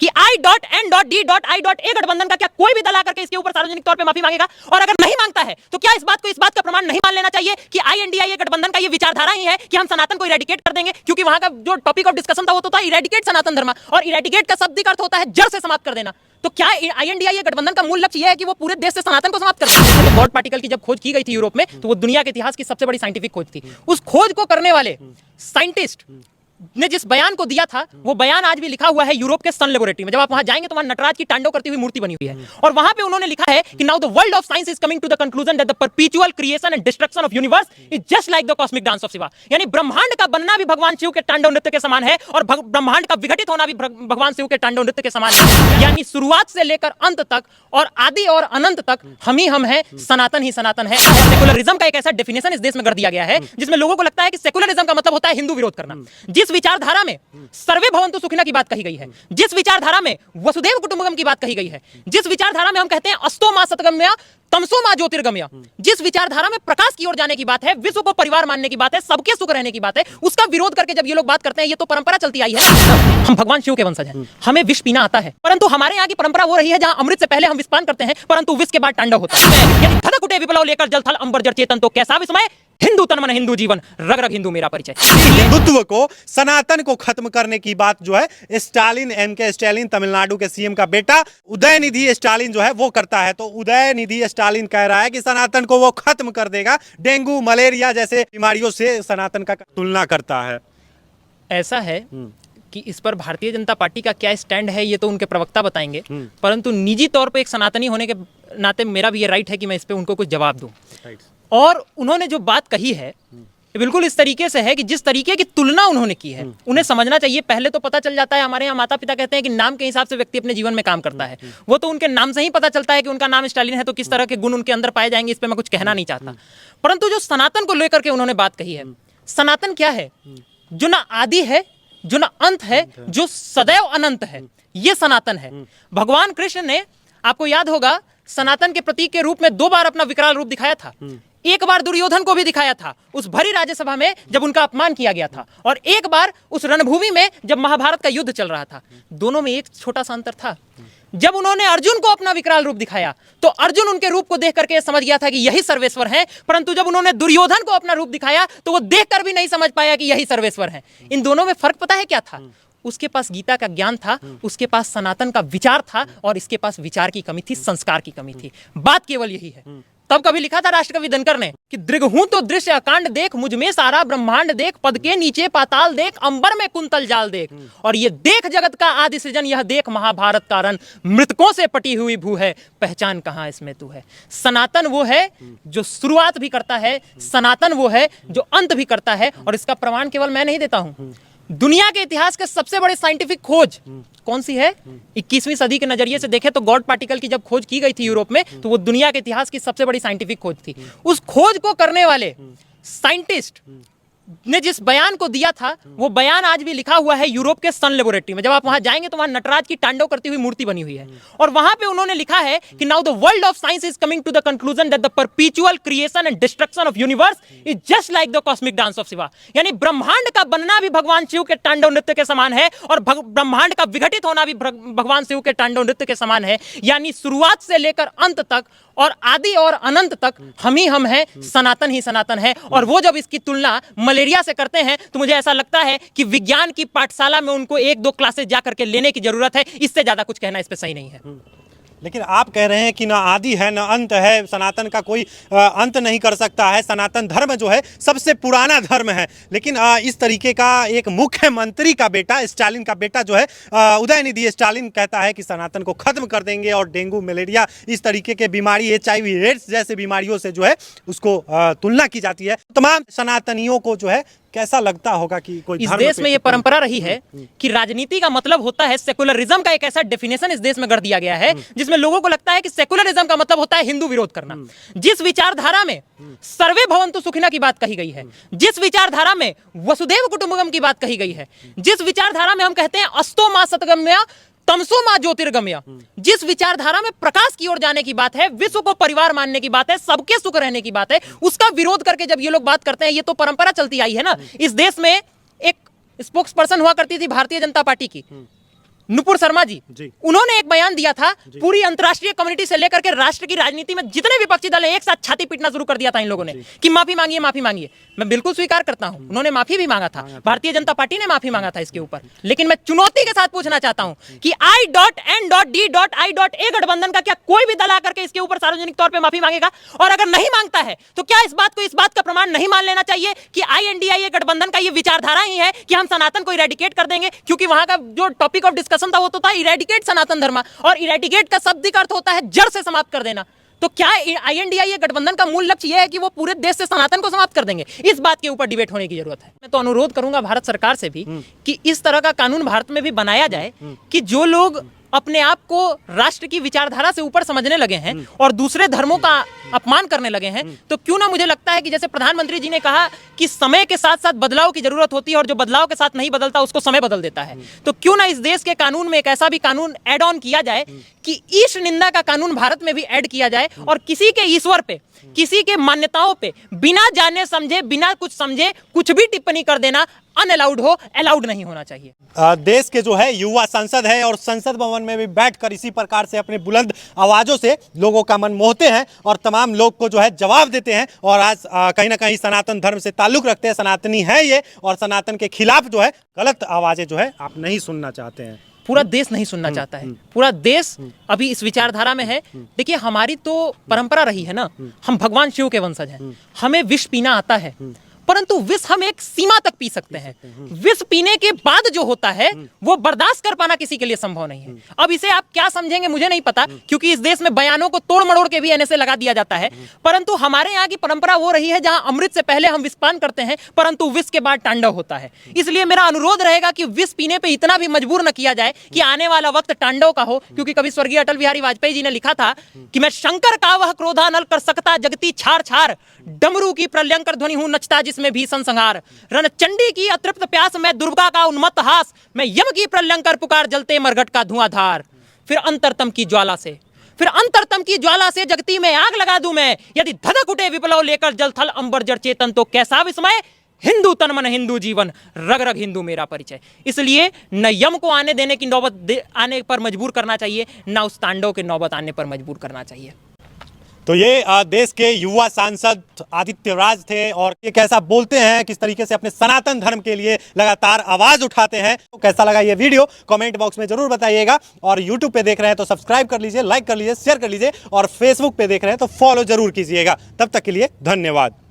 कि I.N.D.I.A गठबंधन का क्या कोई भी दल आकर के इसके ऊपर सार्वजनिक तौर पे माफी मांगेगा? और अगर नहीं मांगता है तो क्या इस बात का प्रमाण नहीं मान लेना चाहिए कि INDIA गठबंधन का ये विचारधारा ही है कि हम सनातन को इरेडिकेट कर देंगे? क्योंकि वहां का जो टॉपिक ऑफ डिस्कशन था वो तो था इरेडिकेट सनातन धर्म, और इरेडिकेट का शाब्दिक अर्थ होता है जड़ से समाप्त कर देना। तो क्या INDIA गठबंधन का मूल लक्ष्य यह है कि वो पूरे देश से सनातन को समाप्त कर दे? गॉड पार्टिकल की जब खोज की गई थी यूरोप में, तो वो दुनिया के इतिहास की सबसे बड़ी साइंटिफिक खोज थी। उस खोज को करने वाले साइंटिस्ट ने जिस बयान को दिया था, वो बयान आज भी लिखा हुआ है यूरोप के सन लेबोरेटरी में। जब आप वहां जाएंगे तो वहां नटराज की तांडव करती हुई मूर्ति बनी हुई है, और वहां पे उन्होंने लिखा है कि now the world of science is coming to the conclusion that the perpetual creation and destruction of universe is just like the cosmic dance of Shiva. यानी ब्रह्मांड का बनना भी भगवान शिव के तांडव नृत्य के समान है, और ब्रह्मांड का विघटित होना भी भगवान शिव के तांडव नृत्य के समान है। यानी शुरुआत से लेकर अंत तक और आदि और अनंत तक हम ही हम हैं, सनातन ही सनातन है। सेकुलरिज्म का एक ऐसा डेफिनेशन इस देश में कर दिया गया है जिसमें लोगों को लगता है कि सेकुलरिज्म का मतलब होता है हिंदू विरोध करना। जिस विचारधारा में सर्वे भवन्तु सुखिनः की बात कही गई है, जिस विचारधारा में वसुधैव कुटुंबकम की बात कही गई है, जिस विचारधारा में हम कहते हैं अस्तो मा सतगम्य तमसो मा ज्योतिर्गम्य, जिस विचारधारा में प्रकाश की ओर जाने की बात है, विश्व को परिवार मानने की बात है, सबके सुख रहने की बात है, उसका विरोध करके जब ये लोग बात करते हैं, ये तो परंपरा चलती आई है। हम भगवान शिव के वंशज हैं, हमें विष पीना आता है, परंतु हमारे यहाँ की परंपरा वो रही है जहां अमृत से पहले हम विषपान करते हैं, परंतु विष के बाद तांडव होता है। यानी धधक उठे विप्लव लेकर जल थल अंबर जड़ चेतन, तो कैसा विस्मय, हिंदू तन मन हिंदू जीवन, रग रग हिंदू मेरा परिचय। हिंदुत्व को, सनातन को खत्म करने की बात जो है स्टालिन, MK स्टालिन, तमिलनाडु के CM का बेटा उदयनिधि स्टालिन जो है वो करता है। तो उदयनिधि स्टालिन कह रहा है कि सनातन को वो खत्म कर देगा, डेंगू मलेरिया जैसे बीमारियों से सनातन का तुलना करता है। ऐसा है कि इस पर भारतीय जनता पार्टी का क्या स्टैंड है ये तो उनके प्रवक्ता बताएंगे, परंतु निजी तौर पे एक सनातनी होने के नाते मेरा भी ये राइट है कि मैं इस पे उनको कुछ जवाब दूं। और उन्होंने जो बात कही है बिल्कुल इस तरीके से है कि जिस तरीके की तुलना उन्होंने की है, उन्हें समझना चाहिए। पहले तो पता चल जाता है, हमारे यहाँ माता पिता कहते हैं कि नाम के हिसाब से व्यक्ति अपने जीवन में काम करता है, वो तो उनके नाम से ही पता चलता है कि उनका नाम स्टालिन है, तो किस तरह के गुण उनके अंदर पाए जाएंगे इस पे मैं कुछ कहना नहीं चाहता। परंतु जो सनातन को लेकर के उन्होंने बात कही है, सनातन क्या है? जो ना आदि है, जो ना अंत है, जो सदैव अनंत है, ये सनातन है। भगवान कृष्ण ने, आपको याद होगा, सनातन के प्रतीक के रूप में 2 बार अपना विकराल रूप दिखाया था। एक बार दुर्योधन को भी दिखाया था उस भरी राज्यसभा में जब उनका अपमान किया गया था, और एक बार उस रणभूमि में जब महाभारत का युद्ध चल रहा था। दोनों में एक छोटा सा अंतर था। जब उन्होंने अर्जुन को अपना विकराल रूप दिखाया तो अर्जुन उनके रूप को देख करके समझ गया था कि यही सर्वेश्वर हैं, परंतु जब उन्होंने दुर्योधन को अपना रूप दिखाया तो वो देखकर भी नहीं समझ पाया कि यही सर्वेश्वर हैं। इन दोनों में फर्क पता है क्या था? उसके पास गीता का ज्ञान था, उसके पास सनातन का विचार था, और इसके पास विचार की कमी थी, संस्कार की कमी थी। बात केवल यही है। तब कभी लिखा था राष्ट्रकवि दिनकर ने कि दृग हूं तो दृश्य अकांड देख, मुझ में सारा ब्रह्मांड देख, पद के नीचे पाताल देख, अंबर में कुंतल जाल देख, और ये देख जगत का आदि सृजन, यह देख महाभारत का रण, मृतकों से पटी हुई भू है, पहचान कहां इसमें तू है। सनातन वो है जो शुरुआत भी करता है, सनातन वो है जो अंत भी करता है, और इसका प्रमाण केवल मैं नहीं देता हूं। दुनिया के इतिहास के सबसे बड़े साइंटिफिक खोज कौन सी है? 21वीं सदी के नजरिए से देखें तो गॉड पार्टिकल की जब खोज की गई थी यूरोप में, तो वो दुनिया के इतिहास की सबसे बड़ी साइंटिफिक खोज थी। उस खोज को करने वाले साइंटिस्ट ने जिस बयान को दिया था, वो बयान आज भी लिखा हुआ है यूरोप के सन लेबोरेटरी में। जब आप वहां जाएंगे तो वहां नटराज की तांडव करती हुई मूर्ति बनी हुई है, और वहां पे उन्होंने लिखा है कि now the world of science is coming to the conclusion that the perpetual creation and destruction of universe is just like the cosmic dance of Shiva. यानी ब्रह्मांड का बनना भी भगवान शिव के तांडव नृत्य के समान है, और ब्रह्मांड का विघटित होना भी भगवान शिव के तांडव नृत्य के समान है। यानी शुरुआत से लेकर अंत तक और आदि और अनंत तक हम ही हम हैं, सनातन ही सनातन है। और वो जब इसकी तुलना मलेरिया से करते हैं तो मुझे ऐसा लगता है कि विज्ञान की पाठशाला में उनको 1-2 क्लासेस जा करके लेने की जरूरत है। इससे ज्यादा कुछ कहना इस पे सही नहीं है। लेकिन आप कह रहे हैं कि ना आदि है ना अंत है, सनातन का कोई अंत नहीं कर सकता है, सनातन धर्म जो है सबसे पुराना धर्म है। लेकिन इस तरीके का एक मुख्यमंत्री का बेटा, स्टालिन का बेटा जो है उदयनिधि स्टालिन कहता है कि सनातन को खत्म कर देंगे, और डेंगू मलेरिया इस तरीके के बीमारी, HIV एड्स जैसे बीमारियों से जो है उसको तुलना की जाती है। तमाम सनातनियों को जो है कैसा लगता होगा कि कोई इस देश में ये परंपरा रही है कि राजनीति का मतलब होता है सेकुलरिज्म का एक ऐसा डेफिनेशन इस देश में कर दिया गया है जिसमें लोगों को लगता है कि सेकुलरिज्म का मतलब होता है हिंदू विरोध करना। जिस विचारधारा में सर्वे भवन्तु सुखिनः की बात कही गई है, जिस विचारधारा में वसुधैव कुटुंबकम की बात कही गई है, जिस विचारधारा में हम कहते हैं अस्तो मा सतगम्य तमसो मा ज्योतिर्गम्य, जिस विचारधारा में प्रकाश की ओर जाने की बात है, विश्व को परिवार मानने की बात है, सबके सुख रहने की बात है, उसका विरोध करके जब ये लोग बात करते हैं, ये तो परंपरा चलती आई है ना। इस देश में एक स्पोक्स पर्सन हुआ करती थी भारतीय जनता पार्टी की, नुपुर शर्मा जी, जी। उन्होंने एक बयान दिया था, पूरी अंतर्राष्ट्रीय कम्युनिटी से लेकर के राष्ट्र की राजनीति में जितने विपक्षी दल हैं एक साथ छाती पीटना शुरू कर दिया था इन लोगों ने कि माफी मांगिए, माफी मांगिए। मैं बिल्कुल स्वीकार करता हूं, उन्होंने माफी भी मांगा था, भारतीय जनता पार्टी ने माफी मांगा था इसके ऊपर। लेकिन मैं चुनौती के साथ पूछना चाहता हूं कि I.N.D.I.A गठबंधन का क्या कोई भी दल आकर के इसके ऊपर सार्वजनिक तौर पे माफी मांगेगा? और अगर नहीं मांगता है तो क्या इस बात का प्रमाण नहीं मान लेना चाहिए कि INDIA गठबंधन का ये विचारधारा ही है कि हम सनातन को इरेडिकेट कर देंगे? क्योंकि वहां का जो टॉपिक ऑफ डिस्कशन था वो तो था इरेडिकेट सनातन धर्म, और इरेडिकेट का शाब्दिक अर्थ होता है जड़ से समाप्त कर देना। तो क्या INDIA गठबंधन का मूल लक्ष्य यह है कि वो पूरे देश से सनातन को समाप्त कर देंगे? इस बात के ऊपर डिबेट होने की जरूरत है। मैं तो अनुरोध करूंगा भारत सरकार से भी कि इस तरह का कानून भारत में भी बनाया जाए कि जो लोग अपने आप को राष्ट्र की विचारधारा से ऊपर समझने लगे हैं और दूसरे धर्मों का अपमान करने लगे हैं, तो क्यों ना, मुझे लगता है कि जैसे प्रधानमंत्री जी ने कहा कि समय के साथ साथ बदलाव की जरूरत होती है और जो बदलाव के साथ नहीं बदलता उसको समय बदल देता है, तो क्यों ना इस देश के कानून में एक ऐसा भी कानून ऐड ऑन किया जाए कि ईश निंदा का कानून भारत में भी ऐड किया जाए और किसी के ईश्वर पे, किसी के मान्यताओं पे बिना जाने समझे, बिना कुछ समझे कुछ भी टिप्पणी कर देना अनअलाउड हो, अलाउड नहीं होना चाहिए। देश के जो है युवा संसद है और संसद भवन में भी बैठकर इसी प्रकार से अपने बुलंद आवाजों से लोगों का मन मोहते हैं और तमाम लोग को जो है जवाब देते हैं। और आज कहीं ना कहीं सनातन धर्म से ताल्लुक रखते हैं, सनातनी है ये, और सनातन के खिलाफ जो है गलत आवाजें जो है आप नहीं सुनना चाहते हैं। पूरा देश नहीं सुनना चाहता है, पूरा देश अभी इस विचारधारा में है। देखिए, हमारी तो परंपरा रही है ना, हम भगवान शिव के वंशज हैं, हमें विष पीना आता है, परंतु विष हम एक सीमा तक पी सकते हैं। विष पीने के बाद जो होता है वो बर्दाश्त कर पाना किसी के लिए संभव नहीं है। अब इसे आप क्या समझेंगे मुझे नहीं पता, क्योंकि इस देश में बयानों को तोड़ मड़ोड़ के भी NSA लगा दिया जाता है, परंतु हमारे यहाँ की परंपरा वो रही है जहां अमृत से पहले हम विषपान करते हैं, परंतु विष के बाद तांडव होता है। इसलिए मेरा अनुरोध रहेगा कि विष पीने पे इतना भी मजबूर न किया जाए कि आने वाला वक्त तांडव का हो। क्योंकि कभी स्वर्गीय अटल बिहारी वाजपेयी जी ने लिखा था कि मैं शंकर का वह क्रोधानल कर सकता जगती छार छार, डमरू की प्रलयंकर ध्वनि हूं नचता जिसमें भीषण संहार, रणचंडी की अतृप्त प्यास, मैं दुर्गा का उन्मत्त हास, मैं यम की प्रलयंकर पुकार जलते मरघट का धुआंधार। फिर अंतरतम की ज्वाला से जगती में आग लगा दूं मैं, यदि धधक उठे विप्लव लेकर जल थल अंबर जड़ चेतन, तो कैसा विस्मय, हिंदू तन मन हिंदू जीवन, रग रग हिंदू मेरा परिचय। इसलिए न यम को आने देने की नौबत आने पर मजबूर करना चाहिए, न उस तांडव के नौबत आने पर मजबूर करना चाहिए। तो ये देश के युवा सांसद आदित्य राज थे और ये कैसा बोलते हैं, किस तरीके से अपने सनातन धर्म के लिए लगातार आवाज उठाते हैं। तो कैसा लगा ये वीडियो कमेंट बॉक्स में जरूर बताइएगा। और यूट्यूब पे देख रहे हैं तो सब्सक्राइब कर लीजिए, लाइक कर लीजिए, शेयर कर लीजिए, और फेसबुक पे देख रहे हैं तो फॉलो जरूर कीजिएगा। तब तक के लिए धन्यवाद।